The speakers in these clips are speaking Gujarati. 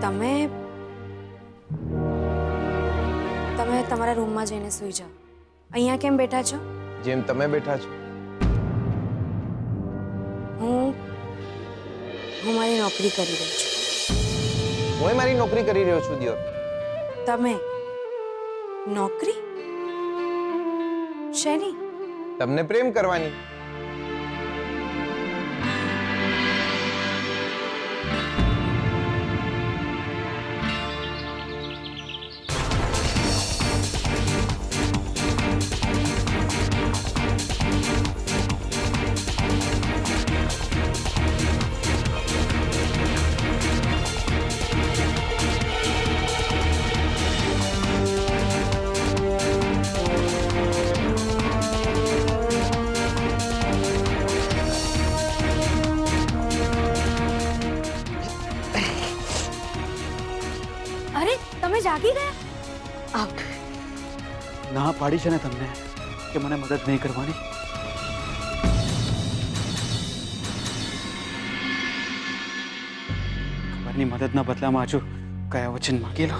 તમે તમે તમારા રૂમમાં જઈને સૂઈ જાઓ. અહીંયા કેમ બેઠા છો? જેમ તમે બેઠા છો. હું મારી નોકરી કરી રહી છું. હું મારી નોકરી કરી રહ્યો છું દિયોર. તમે નોકરી શેની? તમને પ્રેમ કરવાની. અરે તમે જાગી ગયા? આવ. ના પાડી છે ને તમને કે મને મદદ નહીં કરવાની. ખબરની મદદના બદલામાં હજુ કયા વચન માંગી લો.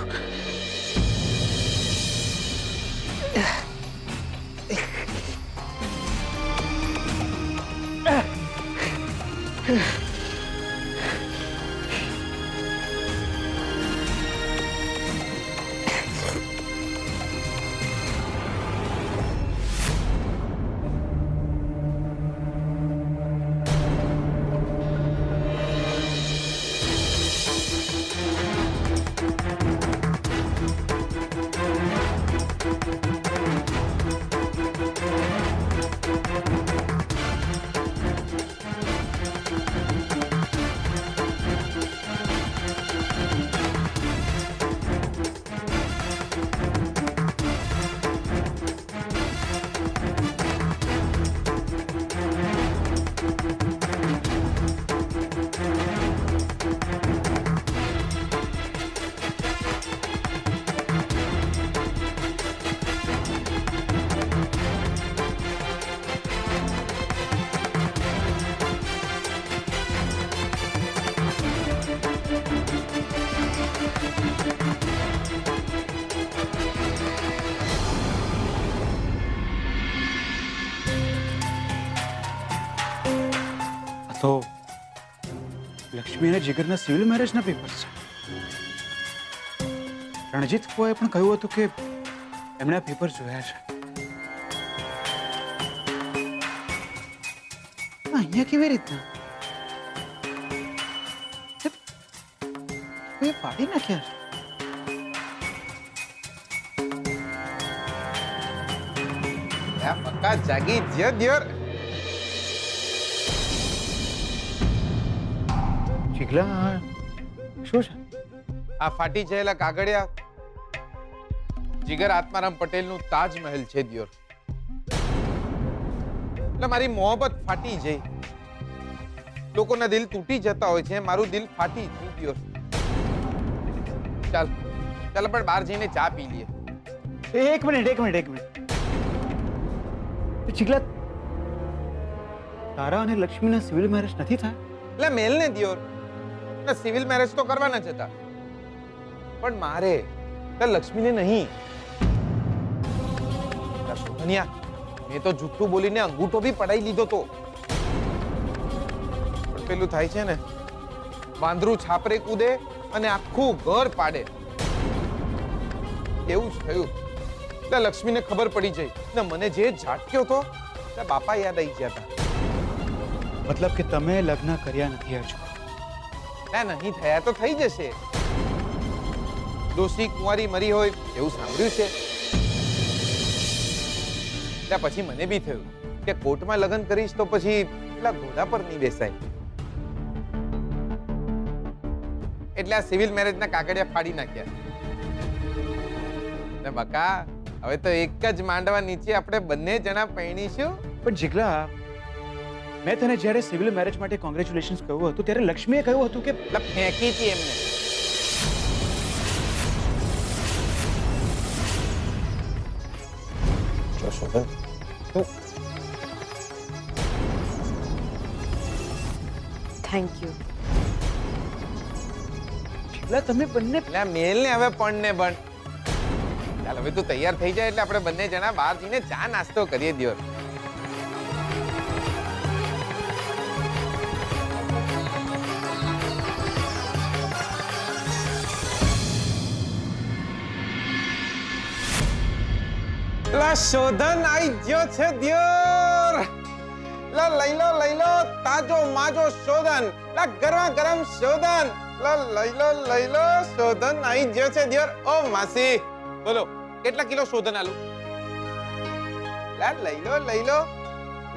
તો લક્ષ્મી અને જીગરના સિવિલ મેરેજના પેપર્સ છે. રણજીત ફુઆએ પણ કહ્યું હતું કે એમણે આ પેપર જોયા છે. અહીંયા કેવી રીતના એ પાડી નાખ્યા છે. પક્કા જાગી જ દિયોર. શીખલા શું છે? આ ફાટી ગયેલા કાગળિયા જીગર આત્મારામ પટેલનું તાજમહેલ છે દિયોર. એટલે મારી મોહબ્બત ફાટી જઈ. લોકોના દિલ તૂટી જતા હોય છે, મારું દિલ ફાટી ગયું દિયોર. ચાલ ચાલ પણ બહાર જઈને ચા પી લઈએ. એક મિનિટ શીખલા, તારા અને લક્ષ્મીના સિવિલ મેરેજ નથી થાય? એટલે મેલ ને દિયોર, સિવિલ મેરેજ તો કરવાના જ હતા, પણ મારે લક્ષ્મીને નહીં. શોભનિયા, મેં તો જુઠ્ઠું બોલીને અંગૂઠો બી પડાઈ લીધો તો. પણ પેલું થાય છે ને, વાંદરું છાપરે કૂદે અને આખું ઘર પાડે, એવું જ થયું. એટલે લક્ષ્મીને ખબર પડી જઈ ને મને જે ઝાટક્યો હતો એટલે બાપા યાદ આવી ગયા હતા. મતલબ કે તમે લગ્ન કર્યા નથી હજુ? નહીં થયા તો થઈ જશે. દોષી કુંવારી મરી હોય એવું સાંભળ્યું છે. એટલે પછી મને બી થયું કે કોર્ટમાં લગ્ન કરીશ તો પછી પેલા ઘોડા પર નહીં બેસાય. એટલે આ સિવિલ મેરેજના કાગળિયા ફાડી નાખ્યા. બકા, હવે તો એક જ માંડવા નીચે આપણે બંને જણા પરણીશું. પણ જીગલા, મેં તને જ્યારે સિવિલ મેરેજ માટે કોંગ્રેચ્યુલેશન્સ કહ્યું હતું ત્યારે લક્ષ્મીએ કહ્યું હતું કે ફેંકી હતી એમને. Shobhan, thank you. એટલે તમે બંને એટલે આ મેલ ને હવે પણ ને બન. ચાલ હવે તું તૈયાર થઈ જાય એટલે આપણે બંને જણા બહાર જઈને ચા નાસ્તો કરીએ દિયોર. લા શોધન આઈ ગયો છે દિયોર. લા લઈ લો તાજો માજો શોધન. લા ગરમા ગરમ શોધન. લા લઈ લો શોધન આઈ ગયો છે દિયોર. ઓ માસી બોલો કેટલા કિલો શોધન આલુ? લા લઈ લો.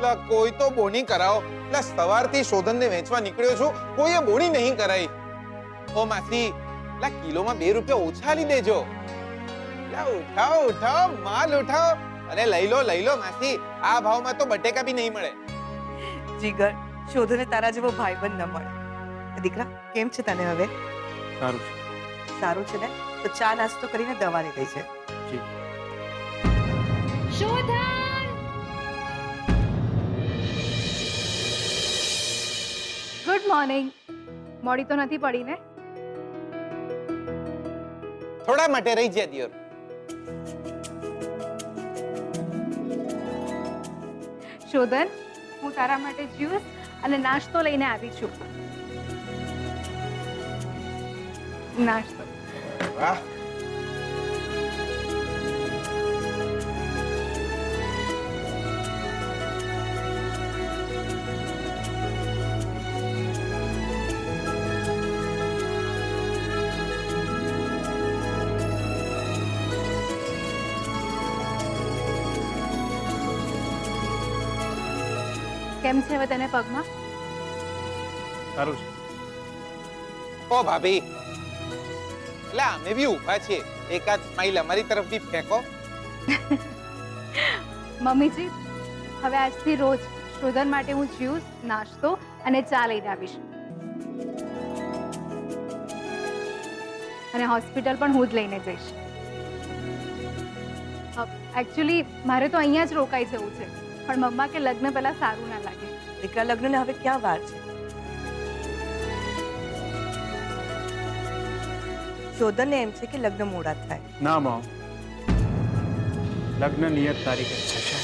લા કોઈ તો બોની કરાવો. લા સવારથી શોધન ને વેચવા નીકળ્યો છું, કોઈએ બોની નહીં કરાઈ. ઓ માસી લા કિલોમાં 2 રૂપિયા ઓછા આલી દેજો. ઉઠાઓ માલ ઉઠાઓ અને લઈ લો માસી. આ ભાવમાં તો બટેકા બી નહીં મળે. જીગર, શોધને તારા જેવો ભાઈબંધ ન મળે. દીકરા, કેમ છે તને હવે? સારું છે. સારું છે ને? તો ચા નાસ્તો કરીને દવા લઈ ગઈ છે. જી. Good morning. મોડી તો નથી પડી ને? થોડા માટે રહી જાય દિયોર. શોધન, હું તારા માટે જ્યુસ અને નાસ્તો લઈને આવી છું. નાસ્તો. વાહ. કેમ છે હવે તને પગમાં? સારું છે. ઓ ભાભી એટલે અમે બી ઊભા છીએ, એકાદ સ્માઈલ અમારી તરફ બી ફેંકો. મમ્મીજી, હવે આજથી રોજ શોધન માટે હું જ્યુસ, નાસ્તો અને ચા લઈને આવીશ. અને હોસ્પિટલ પણ હું જ લઈને જઈશ. એકચ્યુઅલી મારે તો અહીંયા જ રોકાઈ જવું છે, પણ મમ્મા કે લગ્ન પહેલા સારું ના લાગે. દીકરા, લગ્નને હવે ક્યાં વાર છે? શોધનને એમ છે કે લગ્ન મોડા થાય. ના માવ, લગ્ન નિયત તારીખે થશે.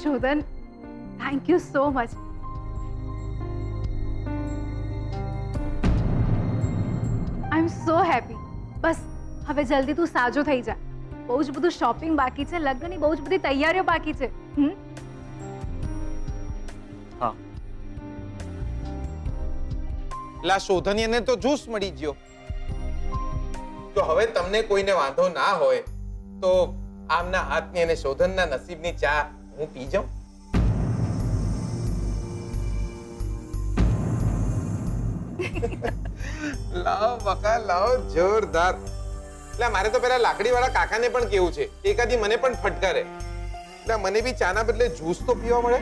શોધન, thank you so much. I am so happy. બસ હવે જલ્દી તું સાજો થઈ જા. બહુ જ બધું શોપિંગ બાકી છે, લગ્નની બહુ જ બધી તૈયારીઓ બાકી છે. હા. લા શોધનિયાને તો જ્યુસ મળી ગયો. તો હવે તમને કોઈને વાંધો ના હોય તો આમના હાથની અને શોધનના નસીબની ચા હું પી જાઉં. લાવ બકા લાવ, જોરદાર. એટલે મારે તો પેલા લાકડી વાળા કાકાને પણ કેવું છે, એકાદી મને પણ ફટકારે. એટલે મને બી ચાના બદલે જ્યુસ તો પીવા મળે.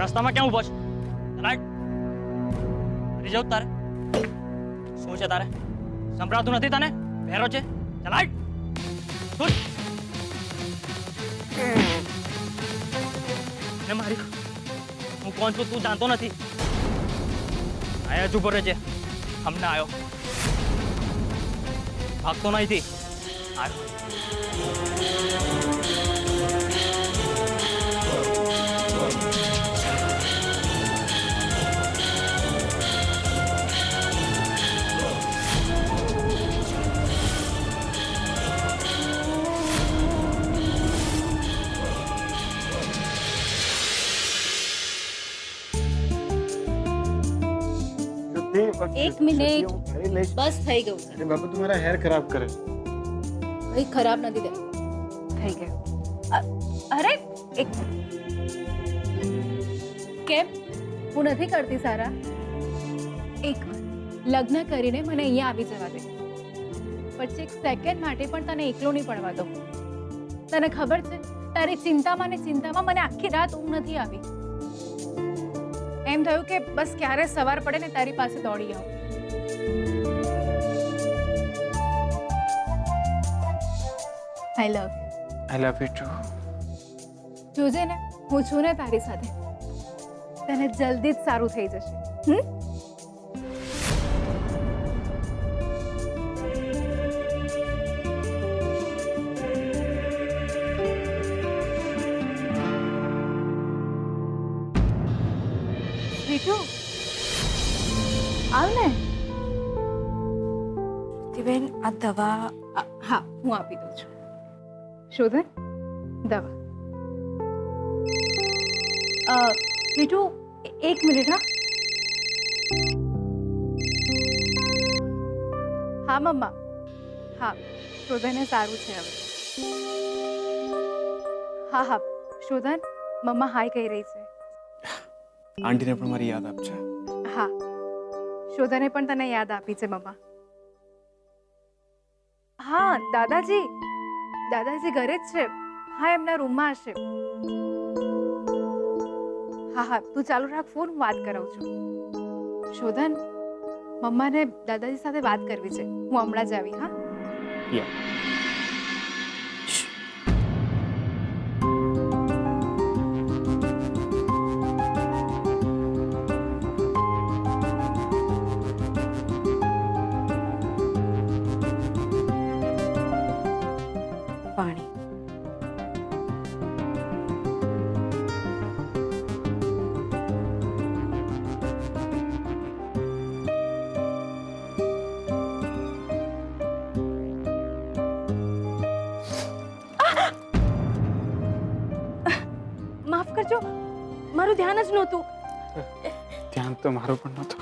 રસ્તામાં ક્યાં ઊભો છે? રાઈટ કરી જાઉં તારે? શું છે તારે? સંભળાતું નથી તને? ભેરો છે? ચલાઈટ શું ને મારી હું કોણ છું તું જાણતો નથી? આયા જ ઉભો રહે છે. હમણાં આવ્યો, ભાગતો નહીં. આવ્યો. એક મિનિટ, બસ થઈ ગયું છે. બાબુ, तुम्हारा हेयर खराब करे. કંઈ ખરાબ નથી થયું. થઈ ગયું. અરે એક કેમ હું નથી કરતી સારા? એક લગ્ન કરીને મને અહીંયા આવી જવા દે, પછી એક સેકન્ડ માટે પણ તને એકલો નહીં પડવા દઉં. તને ખબર છે તારી ચિંતામાં ને ચિંતામાં મને આખી રાત ઊંઘ નથી આવી. એમ થયું કે બસ ક્યારે સવાર પડે ને તારી પાસે દોડી આવું. આઈ લવ આઈ લવ યુ ટુ. જોજે ને હું છું ને તારી સાથે, તને જલ્દી જ સારું થઈ જશે. રીતુ આવ ને. બેન આ દવા હા હું આપી દઉં છું. શોધન દવા. રીતુ એક મિનિટ. હા મમ્મા, હા શોધને સારું છે હવે. હા હા શોધન, મમ્મા હાય કહી રહી છે. આંટીને પણ મારી યાદ આપશે. હા શોધને પણ તને યાદ આપી છે મમ્મા. હા દાદાજી ઘરે જ છે. હા એમના રૂમમાં હશે. હા હા તું ચાલુ રાખ ફોન, હું વાત કરાવું છું. શોધન, મમ્માને દાદાજી સાથે વાત કરવી છે. હું હમણાં જ આવી. હા પાણી. માફ કરજો, મારું ધ્યાન જ નહોતું. ધ્યાન તો મારું પણ નહોતું.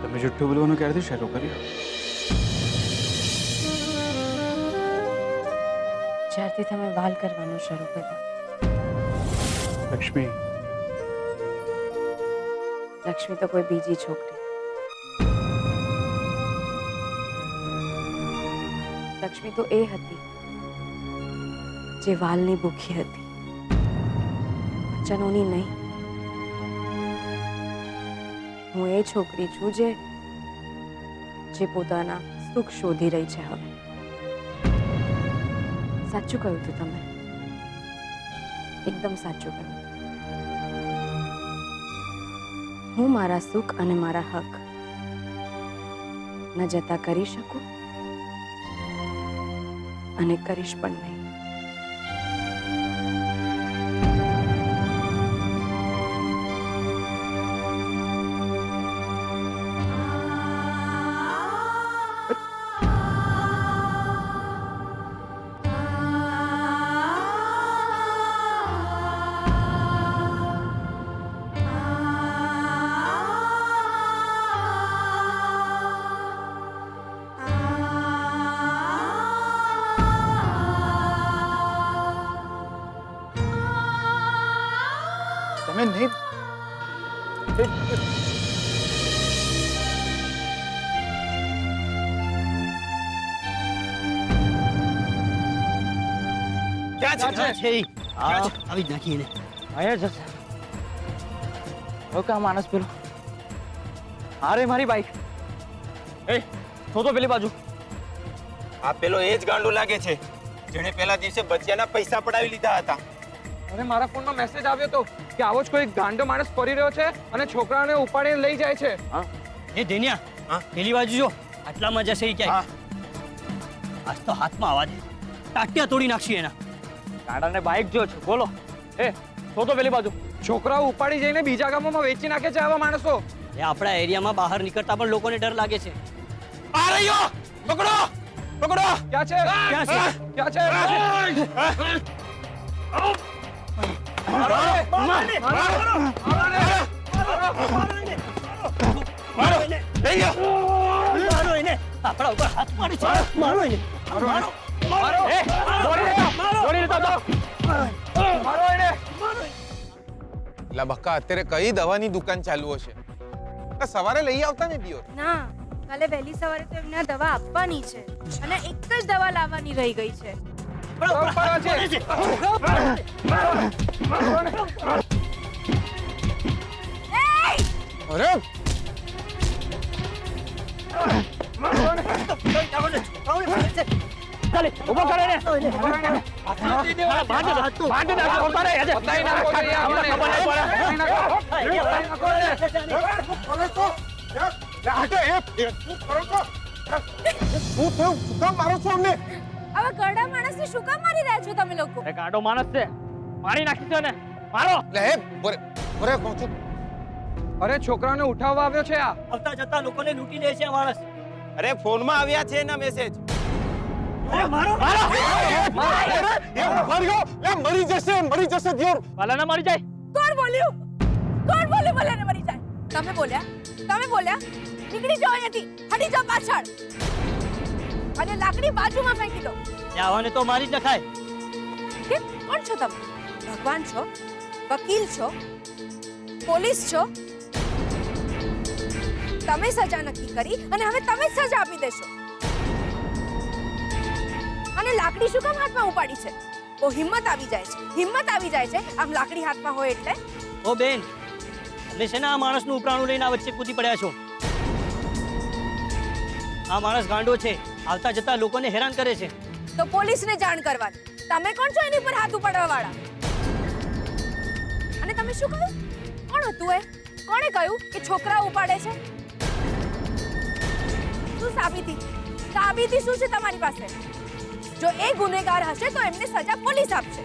તમે જુઠ્ઠું બોલવાનું ક્યારથી શરૂ કર્યું? જ્યારથી તમે વાલ કરવાનું શરૂ કર્યું. લક્ષ્મી, લક્ષ્મી તો કોઈ બીજી છોકરી. લક્ષ્મી તો એ હતી જે વાલની ભૂખી હતી, વચનોની નહીં. હું એ છોકરી છું જે પોતાના સુખ શોધી રહી છે હવે. સાચું કહ્યું હતું તમે, એકદમ સાચું કહ્યું. હું મારા સુખ અને મારા હક ન જતા કરી શકું અને કરીશ પણ નહીં. તમે નહીં. ક્યાં છે? આવી જ નાખી એને. આયા જશે. હવે કા માણસ પેલો અરે મારી બાઈક એ શોધો પેલી બાજુ આ પેલો એ જ ગાંડો લાગે છે જેણે પેલા દિવસે બચિયાના પૈસા પડાવી લીધા હતા. અરે મારા ફોનમાં મેસેજ આવ્યો તો કે આવો જ કોઈ ગાંડો માણસ ફરી રહ્યો છે અને છોકરાઓને ઉપાડીને લઈ જાય છે. એ ધેનિયા હા? પેલી બાજુ જો આટલામાં જશે ઈ ક્યાંય આજ તો હાથમાં આવા દે ટાટિયા તોડી નાખશી એના ગાડાને બાઈક જો છે બોલો એ શોધો પેલી બાજુ છોકરાઓ ઉપાડી જઈને બીજા ગામોમાં વેચી નાખે છે આવા માણસો. એ આપણા એરિયામાં બહાર નીકળતા પણ લોકોને ડર લાગે છે આ રહ્યો પકડો પકડો. ક્યાં છે ક્યાં છે? ક્યાં છે મારો એને આપણા ઉપર હાથ પાડી છે મારો એને મારો એ દોડી લેતા જાઓ મારો એને. લા બક્કા અત્યારે કઈ દવાની દુકાન ચાલુ હશે? તો સવારે લઈ આવતા ને દિયોર. ના કાલે વહેલી સવારે તો એમને આ દવા આપવાની છે અને એક જ દવા લાવવાની રહી ગઈ છે. અરે ચાલે ઉભો કરે ને બાંધ નાખો ઉતારે આજે બતાઈ નાખો જોઈએ અમને. ખબર નહીં પડે. શું થયું? શું કામ મારો છો અમને? હવે ગરડા માણસને શું કામ મારી રહ્યા છો તમે લોકો? એ ગાડો માણસ છે મારી નાખી છે ને મારો લે હે બોરે બોરે કહું છું. અરે છોકરાઓને ઉઠાવવા આવ્યો છે આ. આવતા જતા લોકોને લૂંટી લે છે આ માણસ અરે ફોનમાં આવ્યા છે એના મેસેજ. મારો મરી જશે દિયોર. ભલા ના મરી જાય કોણ બોલ્યું ભલે ને મરી જાય? તમે બોલ્યા નીકળી જાઓ અહીંયાથી, હટી જાઓ પાછળ અને લાકડી બાજુમાં ફેંકી દો. આવાને તો મારી જ નખાય કેમ? કોણ છો તમે? ભગવાન છો? વકીલ છો? પોલીસ છો? તમે સજા નક્કી કરી અને હવે તમે જ સજા આપી દેશો. અને લાકડી શું કામ હાથમાં ઉપાડી છે? ઓ હિંમત આવી જાય છે આમ લાકડી હાથમાં હોય એટલે. ઓ બેન તમે છે ને આ માણસનું ઉપરાણું લઈને આ વચ્ચે કૂદી પડ્યા છો આ માણસ ગાંડો છે આવતા જતા લોકોને હેરાન કરે છે તો પોલીસને જાણ કરવાની. તમે કોણ છો એની પર હાથ ઉપાડવા વાળા? અને તમે શું કહ્યું? કોણ હતું એ? કોણે કહ્યું કે છોકરા ઉપાડે છે? શું સાબિતી શું છે તમારી પાસે? જો એ ગુનેગાર હશે તો એમને સજા પોલીસ આપશે.